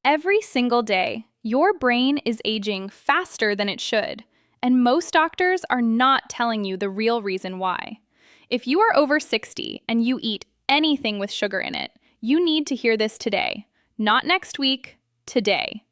Every single day, your brain is aging faster than it should, and most doctors are not telling you the real reason why. If you are over 60 and you eat anything with sugar in it, you need to hear this today, not next week, today.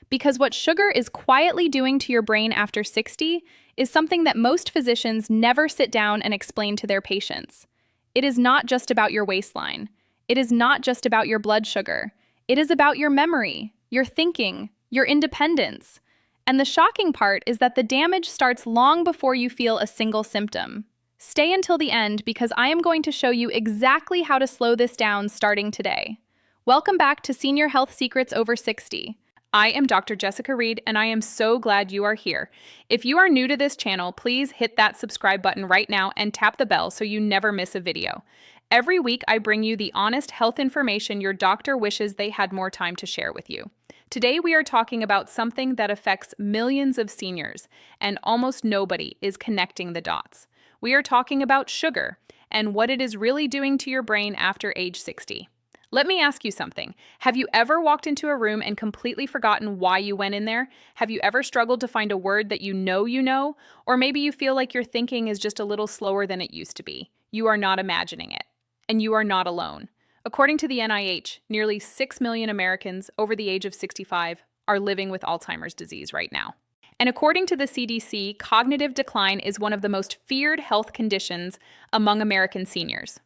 Because what sugar is quietly doing to your brain after 60 is something that most physicians never sit down and explain to their patients. It is not just about your waistline. It is not just about your blood sugar. It is about your memory, your thinking, your independence. And the shocking part is that the damage starts long before you feel a single symptom. Stay until the end because I am going to show you exactly how to slow this down starting today. Welcome back to Senior Health Secrets Over 60. I am Dr. Jessica Reed, and I am so glad you are here. If you are new to this channel, please hit that subscribe button right now and tap the bell so you never miss a video. Every week, I bring you the honest health information your doctor wishes they had more time to share with you. Today, we are talking about something that affects millions of seniors, and almost nobody is connecting the dots. We are talking about sugar and what it is really doing to your brain after age 60. Let me ask you something. Have you ever walked into a room and completely forgotten why you went in there? Have you ever struggled to find a word that you know? Or maybe you feel like your thinking is just a little slower than it used to be. You are not imagining it. And you are not alone. According to the NIH, nearly 6 million Americans over the age of 65 are living with Alzheimer's disease right now. And according to the CDC, cognitive decline is one of the most feared health conditions among American seniors.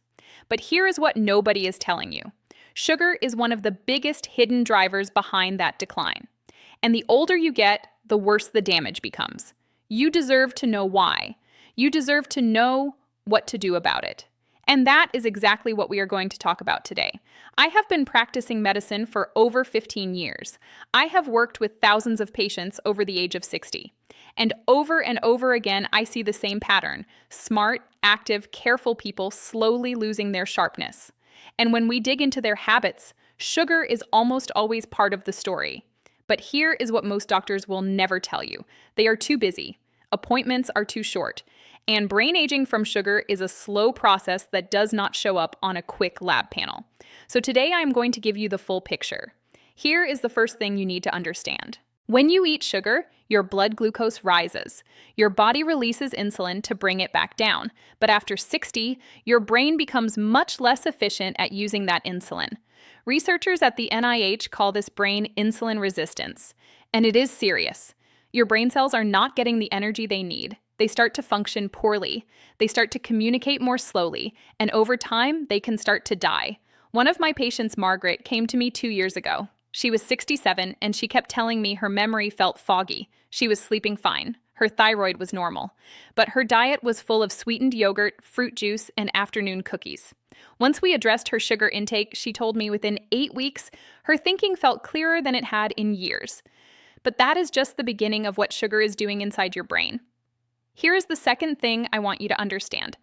But here is what nobody is telling you. Sugar is one of the biggest hidden drivers behind that decline. And the older you get, the worse the damage becomes. You deserve to know why. You deserve to know what to do about it. And that is exactly what we are going to talk about today. I have been practicing medicine for over 15 years. I have worked with thousands of patients over the age of 60. And over again, I see the same pattern. Smart, active, careful people slowly losing their sharpness. And when we dig into their habits, sugar is almost always part of the story. But here is what most doctors will never tell you. They are too busy. Appointments are too short. And brain aging from sugar is a slow process that does not show up on a quick lab panel. So today I am going to give you the full picture. Here is the first thing you need to understand. When you eat sugar, your blood glucose rises. Your body releases insulin to bring it back down. But after 60, your brain becomes much less efficient at using that insulin. Researchers at the NIH call this brain insulin resistance. And it is serious. Your brain cells are not getting the energy they need. They start to function poorly. They start to communicate more slowly. And over time, they can start to die. One of my patients, Margaret, came to me 2 years ago. She was 67, and she kept telling me her memory felt foggy. She was sleeping fine. Her thyroid was normal. But her diet was full of sweetened yogurt, fruit juice, and afternoon cookies. Once we addressed her sugar intake, she told me within 8 weeks, her thinking felt clearer than it had in years. But that is just the beginning of what sugar is doing inside your brain. Here is the second thing I want you to understand.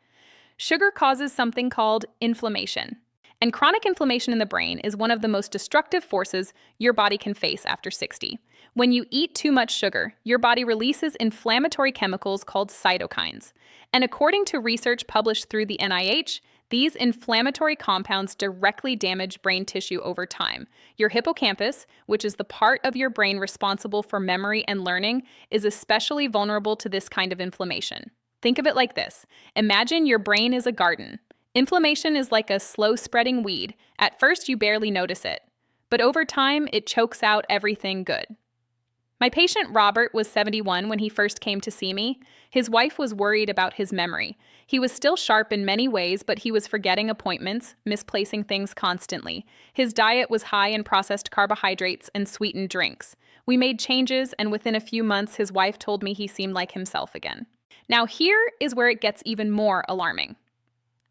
Sugar causes something called inflammation. And chronic inflammation in the brain is one of the most destructive forces your body can face after 60. When you eat too much sugar, your body releases inflammatory chemicals called cytokines. And according to research published through the NIH, these inflammatory compounds directly damage brain tissue over time. Your hippocampus, which is the part of your brain responsible for memory and learning, is especially vulnerable to this kind of inflammation. Think of it like this. Imagine your brain is a garden. Inflammation is like a slow-spreading weed. At first, you barely notice it. But over time, it chokes out everything good. My patient Robert was 71 when he first came to see me. His wife was worried about his memory. He was still sharp in many ways, but he was forgetting appointments, misplacing things constantly. His diet was high in processed carbohydrates and sweetened drinks. We made changes, and within a few months, his wife told me he seemed like himself again. Now here is where it gets even more alarming.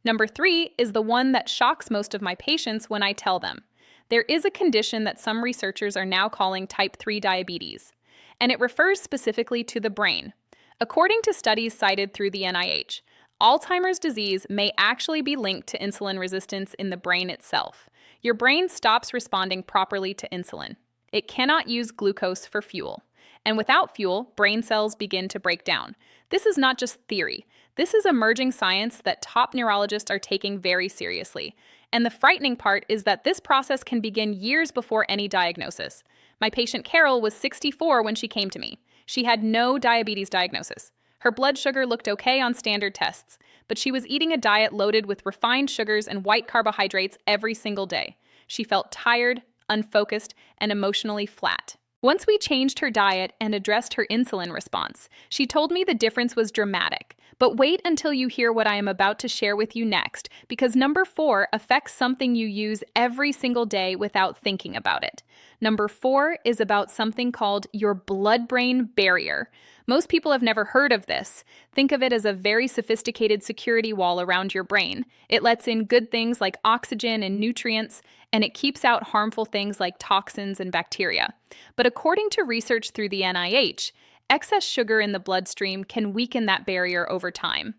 Number 3 is the one that shocks most of my patients when I tell them. There is a condition that some researchers are now calling type 3 diabetes, and it refers specifically to the brain. According to studies cited through the NIH, Alzheimer's disease may actually be linked to insulin resistance in the brain itself. Your brain stops responding properly to insulin. It cannot use glucose for fuel. And without fuel, brain cells begin to break down. This is not just theory. This is emerging science that top neurologists are taking very seriously. And the frightening part is that this process can begin years before any diagnosis. My patient Carol was 64 when she came to me. She had no diabetes diagnosis. Her blood sugar looked okay on standard tests, but she was eating a diet loaded with refined sugars and white carbohydrates every single day. She felt tired, unfocused, and emotionally flat. Once we changed her diet and addressed her insulin response, she told me the difference was dramatic. But wait until you hear what I am about to share with you next, because number 4 affects something you use every single day without thinking about it. Number 4 is about something called your blood-brain barrier. Most people have never heard of this. Think of it as a very sophisticated security wall around your brain. It lets in good things like oxygen and nutrients, and it keeps out harmful things like toxins and bacteria. But according to research through the NIH, excess sugar in the bloodstream can weaken that barrier over time.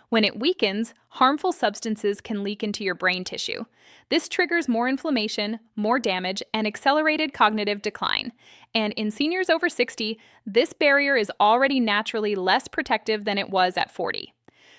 When it weakens, harmful substances can leak into your brain tissue. This triggers more inflammation, more damage, and accelerated cognitive decline. And in seniors over 60, this barrier is already naturally less protective than it was at 40.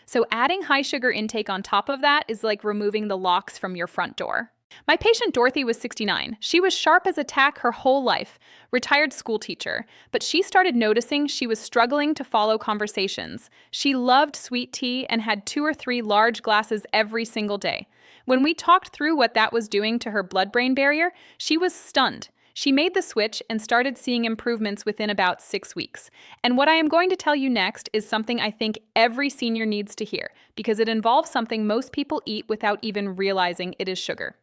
So adding high sugar intake on top of that is like removing the locks from your front door. My patient Dorothy was 69. She was sharp as a tack her whole life, retired school teacher, but she started noticing she was struggling to follow conversations. She loved sweet tea and had 2 or 3 large glasses every single day. When we talked through what that was doing to her blood-brain barrier, she was stunned. She made the switch and started seeing improvements within about 6 weeks. And what I am going to tell you next is something I think every senior needs to hear, because it involves something most people eat without even realizing it is sugar.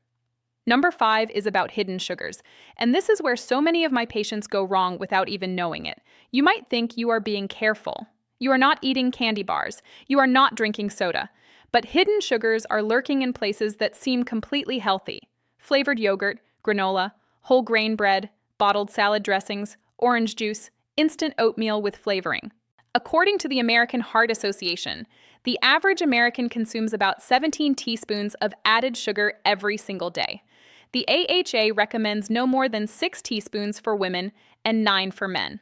Number 5 is about hidden sugars, and this is where so many of my patients go wrong without even knowing it. You might think you are being careful. You are not eating candy bars. You are not drinking soda. But hidden sugars are lurking in places that seem completely healthy. Flavored yogurt, granola, whole grain bread, bottled salad dressings, orange juice, instant oatmeal with flavoring. According to the American Heart Association, the average American consumes about 17 teaspoons of added sugar every single day. The AHA recommends no more than 6 teaspoons for women and 9 for men.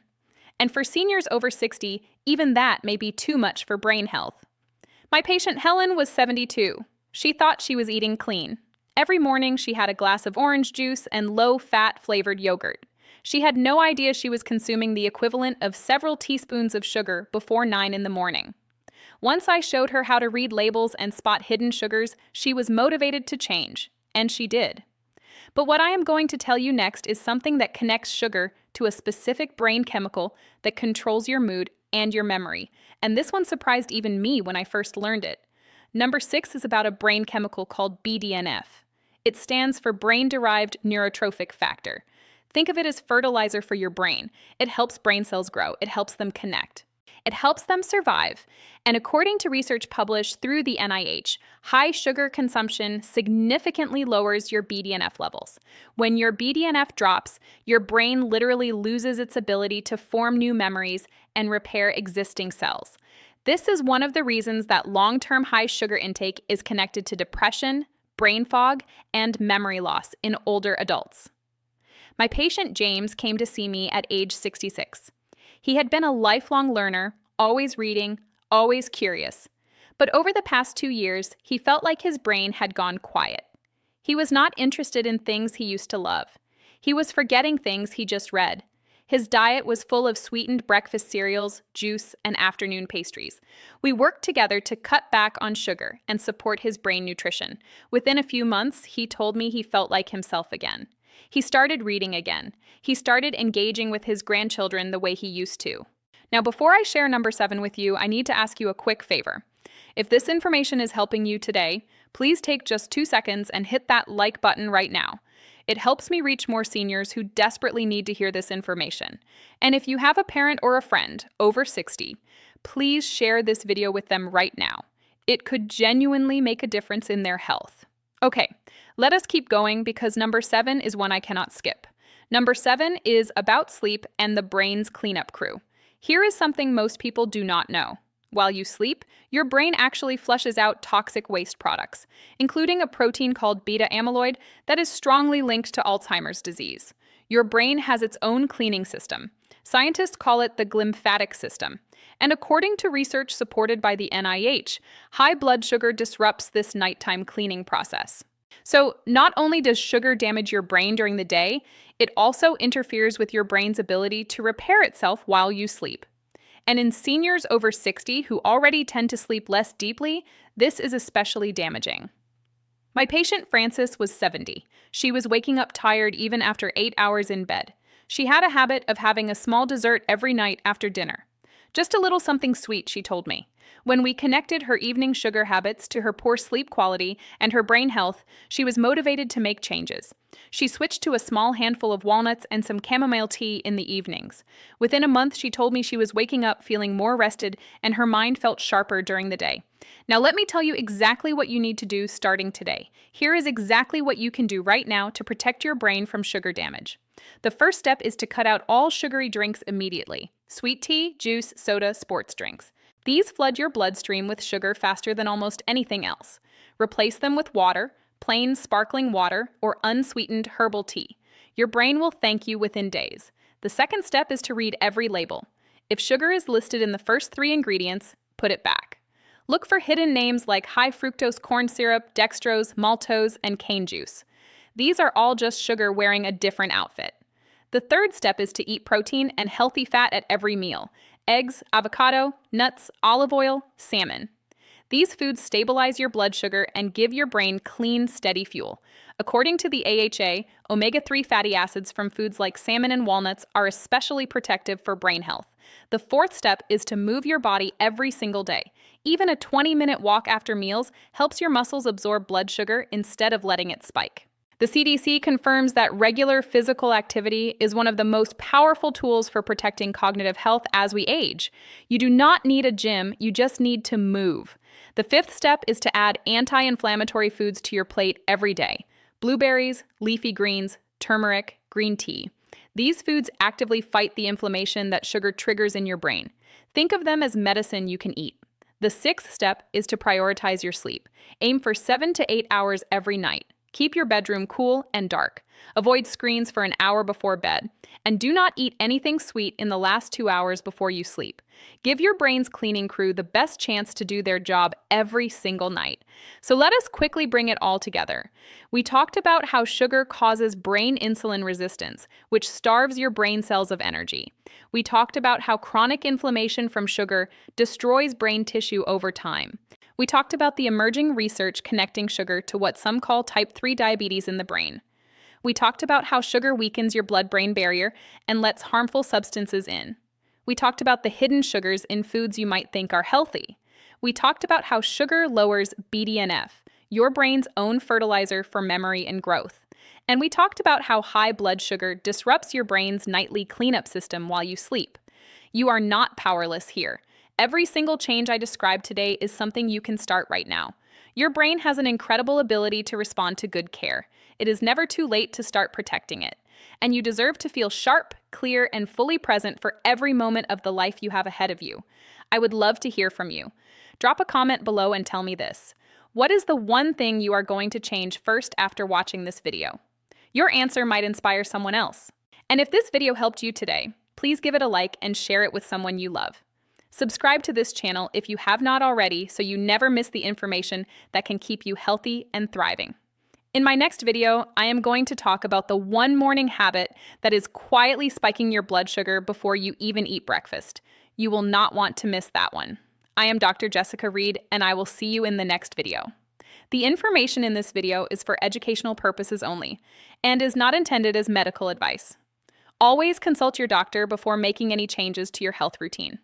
And for seniors over 60, even that may be too much for brain health. My patient Helen was 72. She thought she was eating clean. Every morning she had a glass of orange juice and low-fat flavored yogurt. She had no idea she was consuming the equivalent of several teaspoons of sugar before 9 in the morning. Once I showed her how to read labels and spot hidden sugars, she was motivated to change, and she did. But what I am going to tell you next is something that connects sugar to a specific brain chemical that controls your mood and your memory, and this one surprised even me when I first learned it. Number 6 is about a brain chemical called BDNF. It stands for brain-derived neurotrophic factor. Think of it as fertilizer for your brain. It helps brain cells grow. It helps them connect. It helps them survive. And according to research published through the NIH, high sugar consumption significantly lowers your BDNF levels. When your BDNF drops, your brain literally loses its ability to form new memories and repair existing cells. This is one of the reasons that long-term high sugar intake is connected to depression, brain fog, and memory loss in older adults. My patient James came to see me at age 66. He had been a lifelong learner, always reading, always curious. But over the past 2 years, he felt like his brain had gone quiet. He was not interested in things he used to love. He was forgetting things he just read. His diet was full of sweetened breakfast cereals, juice, and afternoon pastries. We worked together to cut back on sugar and support his brain nutrition. Within a few months, he told me he felt like himself again. He started reading again. He started engaging with his grandchildren the way he used to. Now, before I share number 7 with you, I need to ask you a quick favor. If this information is helping you today, please take just 2 seconds and hit that like button right now. It helps me reach more seniors who desperately need to hear this information. And if you have a parent or a friend over 60, please share this video with them right now. It could genuinely make a difference in their health. Okay, let us keep going because number 7 is one I cannot skip. Number 7 is about sleep and the brain's cleanup crew. Here is something most people do not know. While you sleep, your brain actually flushes out toxic waste products, including a protein called beta amyloid that is strongly linked to Alzheimer's disease. Your brain has its own cleaning system. Scientists call it the glymphatic system. And according to research supported by the NIH, high blood sugar disrupts this nighttime cleaning process. So, not only does sugar damage your brain during the day, it also interferes with your brain's ability to repair itself while you sleep. And in seniors over 60 who already tend to sleep less deeply, this is especially damaging. My patient Frances was 70. She was waking up tired even after 8 hours in bed. She had a habit of having a small dessert every night after dinner. Just a little something sweet, she told me. When we connected her evening sugar habits to her poor sleep quality and her brain health, she was motivated to make changes. She switched to a small handful of walnuts and some chamomile tea in the evenings. Within a month, she told me she was waking up feeling more rested and her mind felt sharper during the day. Now, let me tell you exactly what you need to do starting today. Here is exactly what you can do right now to protect your brain from sugar damage. The first step is to cut out all sugary drinks immediately. Sweet tea, juice, soda, sports drinks. These flood your bloodstream with sugar faster than almost anything else. Replace them with water, plain sparkling water, or unsweetened herbal tea. Your brain will thank you within days. The second step is to read every label. If sugar is listed in the first 3 ingredients, put it back. Look for hidden names like high fructose corn syrup, dextrose, maltose, and cane juice. These are all just sugar wearing a different outfit. The third step is to eat protein and healthy fat at every meal. Eggs, avocado, nuts, olive oil, salmon. These foods stabilize your blood sugar and give your brain clean, steady fuel. According to the AHA, omega-3 fatty acids from foods like salmon and walnuts are especially protective for brain health. The fourth step is to move your body every single day. Even a 20-minute walk after meals helps your muscles absorb blood sugar instead of letting it spike. The CDC confirms that regular physical activity is one of the most powerful tools for protecting cognitive health as we age. You do not need a gym, you just need to move. The fifth step is to add anti-inflammatory foods to your plate every day. Blueberries, leafy greens, turmeric, green tea. These foods actively fight the inflammation that sugar triggers in your brain. Think of them as medicine you can eat. The sixth step is to prioritize your sleep. Aim for 7 to 8 hours every night. Keep your bedroom cool and dark. Avoid screens for an hour before bed. And do not eat anything sweet in the last 2 hours before you sleep. Give your brain's cleaning crew the best chance to do their job every single night. So let us quickly bring it all together. We talked about how sugar causes brain insulin resistance, which starves your brain cells of energy. We talked about how chronic inflammation from sugar destroys brain tissue over time. We talked about the emerging research connecting sugar to what some call type 3 diabetes in the brain. We talked about how sugar weakens your blood-brain barrier and lets harmful substances in. We talked about the hidden sugars in foods you might think are healthy. We talked about how sugar lowers BDNF, your brain's own fertilizer for memory and growth. And we talked about how high blood sugar disrupts your brain's nightly cleanup system while you sleep. You are not powerless here. Every single change I described today is something you can start right now. Your brain has an incredible ability to respond to good care. It is never too late to start protecting it. And you deserve to feel sharp, clear, and fully present for every moment of the life you have ahead of you. I would love to hear from you. Drop a comment below and tell me this. What is the one thing you are going to change first after watching this video? Your answer might inspire someone else. And if this video helped you today, please give it a like and share it with someone you love. Subscribe to this channel if you have not already so you never miss the information that can keep you healthy and thriving. In my next video, I am going to talk about the one morning habit that is quietly spiking your blood sugar before you even eat breakfast. You will not want to miss that one. I am Dr. Jessica Reed, and I will see you in the next video. The information in this video is for educational purposes only and is not intended as medical advice. Always consult your doctor before making any changes to your health routine.